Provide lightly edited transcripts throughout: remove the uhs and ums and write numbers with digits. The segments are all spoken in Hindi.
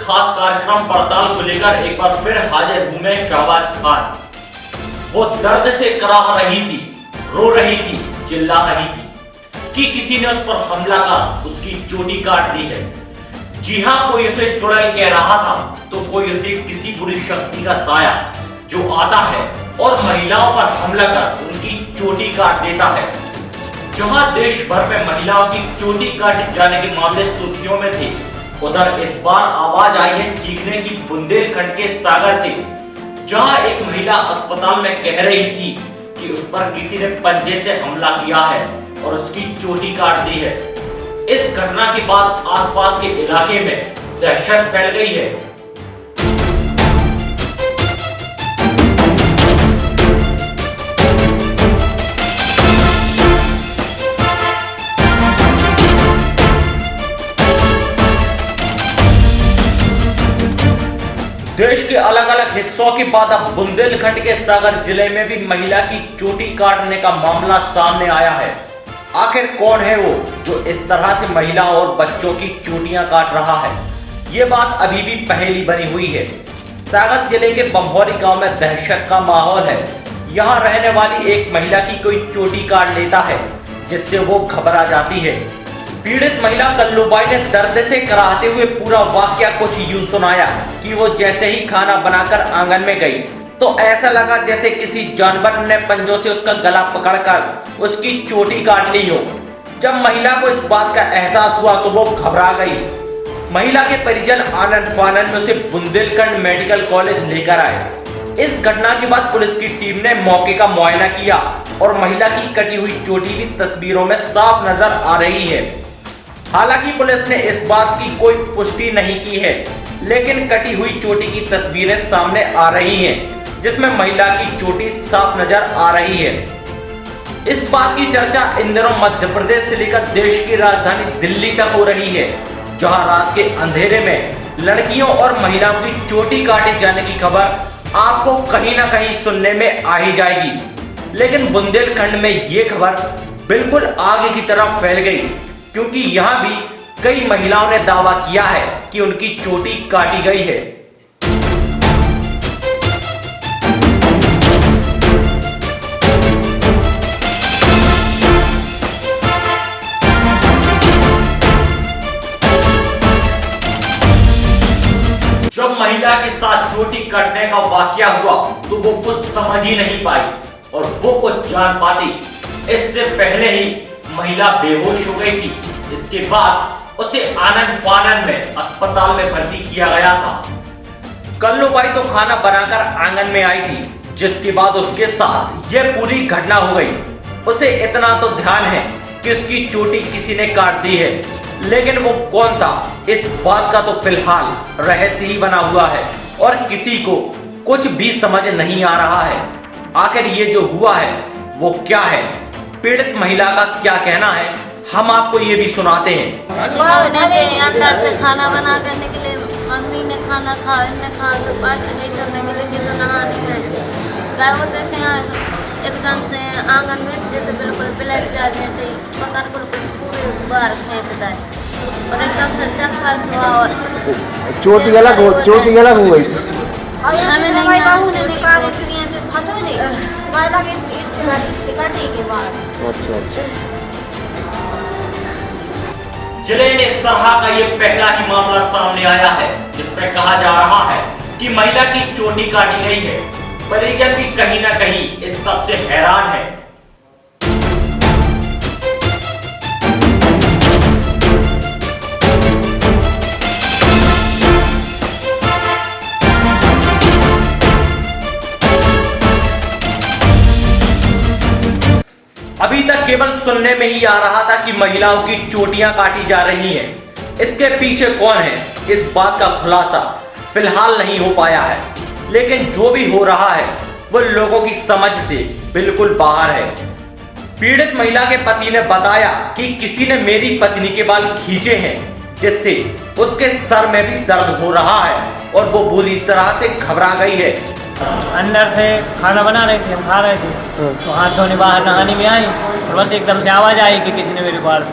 खास कार्यक्रम पड़ताल को लेकर एक बार फिर हाजिर हुए शहबाज खान। वो दर्द से कराह रही थी, रो रही थी, चिल्ला रही थी कि किसी ने उस पर हमला कर उसकी चोटी काट दी है। जी हाँ, कोई उसे चुड़ैल कह रहा था तो कोई उसे किसी बुरी शक्ति का साया जो आता है और महिलाओं पर हमला कर उनकी चोटी काट देता है। जहां देश भर में महिलाओं की चोटी काटे जाने के मामले सुर्खियों में थे, उधर इस बार आवाज आई है चीखने की बुंदेलखंड के सागर से, जहां एक महिला अस्पताल में कह रही थी कि उस पर किसी ने पंजे से हमला किया है और उसकी चोटी काट दी है। इस घटना के बाद आसपास के इलाके में दहशत फैल गई है। देश के अलग अलग हिस्सों के बाद अब बुंदेलखंड के सागर जिले में भी महिला की चोटी काटने का मामला सामने आया है। आखिर कौन है वो जो इस तरह से महिला और बच्चों की चोटियां काट रहा है? ये बात अभी भी पहेली बनी हुई है। सागर जिले के बम्हौरी गांव में दहशत का माहौल है। यहाँ रहने वाली एक महिला की कोई चोटी काट लेता है जिससे वो घबरा जाती है। पीड़ित महिला कल्लूबाई ने दर्द से कराहते हुए पूरा वाकया कुछ यूं सुनाया कि वो जैसे ही खाना बनाकर आंगन में गई तो ऐसा लगा जैसे किसी जानवर ने पंजों से उसका गला पकड़कर उसकी चोटी काट ली हो। जब महिला को इस बात का एहसास हुआ तो वो घबरा गई। महिला के परिजन आनंद फानन में उसे बुंदेलखंड मेडिकल कॉलेज लेकर आए। इस घटना के बाद पुलिस की टीम ने मौके का मुआयना किया और महिला की कटी हुई चोटी भी तस्वीरों में साफ नजर आ रही है। हालांकि पुलिस ने इस बात की कोई पुष्टि नहीं की है, लेकिन कटी हुई चोटी की तस्वीरें सामने आ रही हैं, जिसमें महिला की चोटी साफ नजर आ रही है। इस बात की चर्चा इन दिनों मध्य प्रदेश से लेकर देश की राजधानी दिल्ली तक हो रही है, जहां रात के अंधेरे में लड़कियों और महिलाओं की चोटी काटे जाने की खबर आपको कहीं ना कहीं सुनने में आ ही जाएगी। लेकिन बुंदेलखंड में ये खबर बिल्कुल आगे की तरफ फैल गई, क्योंकि यहाँ भी कई महिलाओं ने दावा किया है कि उनकी चोटी काटी गई है। जब महिला के साथ चोटी काटने का वाकया हुआ तो वो कुछ समझ ही नहीं पाई और वो कुछ जान पाती। इससे पहले ही महिला बेहोश हो गई थी। इसके बाद उसे आनंद फानन में अस्पताल में भर्ती किया गया था। कल्लूबाई तो खाना बनाकर आंगन में आई थी, जिसके बाद उसके साथ यह पूरी घटना हो गई। उसे इतना तो ध्यान है कि उसकी चोटी किसी ने काट दी है, लेकिन वो कौन था इस बात का तो फिलहाल रहस्य ही बना हुआ है और किसी को कुछ भी समझ नहीं आ रहा है। आखिर ये जो हुआ है वो क्या है, पीड़ित महिला का क्या कहना है, हम आपको ये भी सुनाते हैं। अंदर से खाना बना करने के लिए मम्मी ने खाना खा सब पार्सल करने के लिए किसी नहाने में गए होते से एकदम से आंगन में जैसे बिल्कुल ब्लैक जा जैसे पकड़ कर पूरे बाहर फेंक गए और एकदम से चक्कर से हुआ और चोटी अलग हो गई। हमें नहीं अच्छा। जिले में इस तरह का ये पहला ही मामला सामने आया है जिसमें कहा जा रहा है कि महिला की चोटी काटी गई है। परिजन भी कहीं ना कहीं इस सब से हैरान है। अभी तक केवल सुनने में ही आ रहा था कि महिलाओं की चोटियां काटी जा रही हैं। इसके पीछे कौन है, इस बात का खुलासा फिलहाल नहीं हो पाया है, लेकिन जो भी हो रहा है वो लोगों की समझ से बिल्कुल बाहर है। पीड़ित महिला के पति ने बताया कि किसी ने मेरी पत्नी के बाल खींचे हैं, जिससे उसके सर में भी दर्द हो रहा है और वो बुरी तरह से घबरा गई है। अंदर से खाना बना रहे थे, हम खा रहे थे तो हाथ धोने बाहर नहाने में आई और बस एकदम से आवाज़ आई कि किसी ने मेरे बाल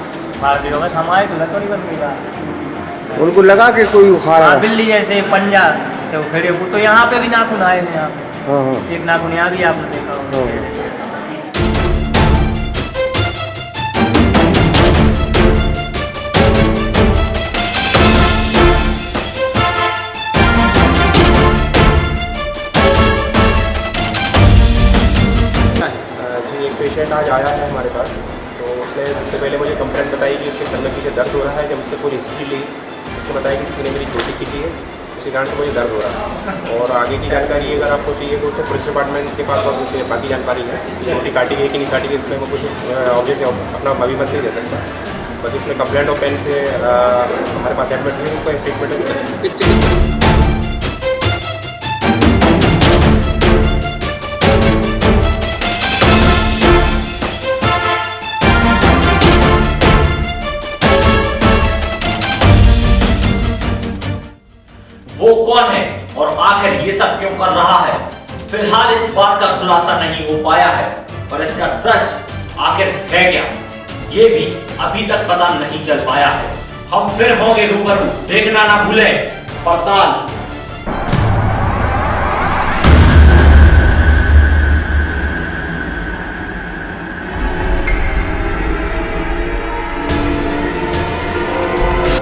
फाड़ दिया। बस हम आए तो लकड़ी बन गई। उनको लगा कि कोई उखाड़ रहा है। बिल्ली जैसे पंजा से उखेड़े हुए, तो यहाँ पे भी नाखून आए हैं यहाँ पे। हाँ हाँ एक नाखून यहाँ भी आपने देखा होगा। हाँ। जी एक पेशेंट आज आया है हमारे पास, तो उसने सबसे पहले मुझे कंप्लेंट बताई कि उसके सर में पीछे दर्द हो रहा है। जब उससे पूरी हिस्ट्री ली, उसने बताया कि किसी ने मेरी चोटी खींची है, उसी कारण से मुझे दर्द हो रहा है। और आगे की जानकारी अगर आपको चाहिए तो पुलिस डिपार्टमेंट के पास और मुझे बाकी जानकारी है कि चोटी काटी गई कि नहीं काटी गई, इसमें मैं कुछ ऑब्जेक्ट अपना अभिमत नहीं दे सकता। बस उसने कंप्लेंट और पेन से हमारे पास एडमिट हुई, उसको ट्रीटमेंट। वो कौन है और आखिर ये सब क्यों कर रहा है, फिलहाल इस बात का खुलासा नहीं हो पाया है, पर इसका सच आखिर है क्या, ये भी अभी तक पता नहीं चल पाया है। हम फिर होंगे रूबरू, देखना ना भूलें पड़ताल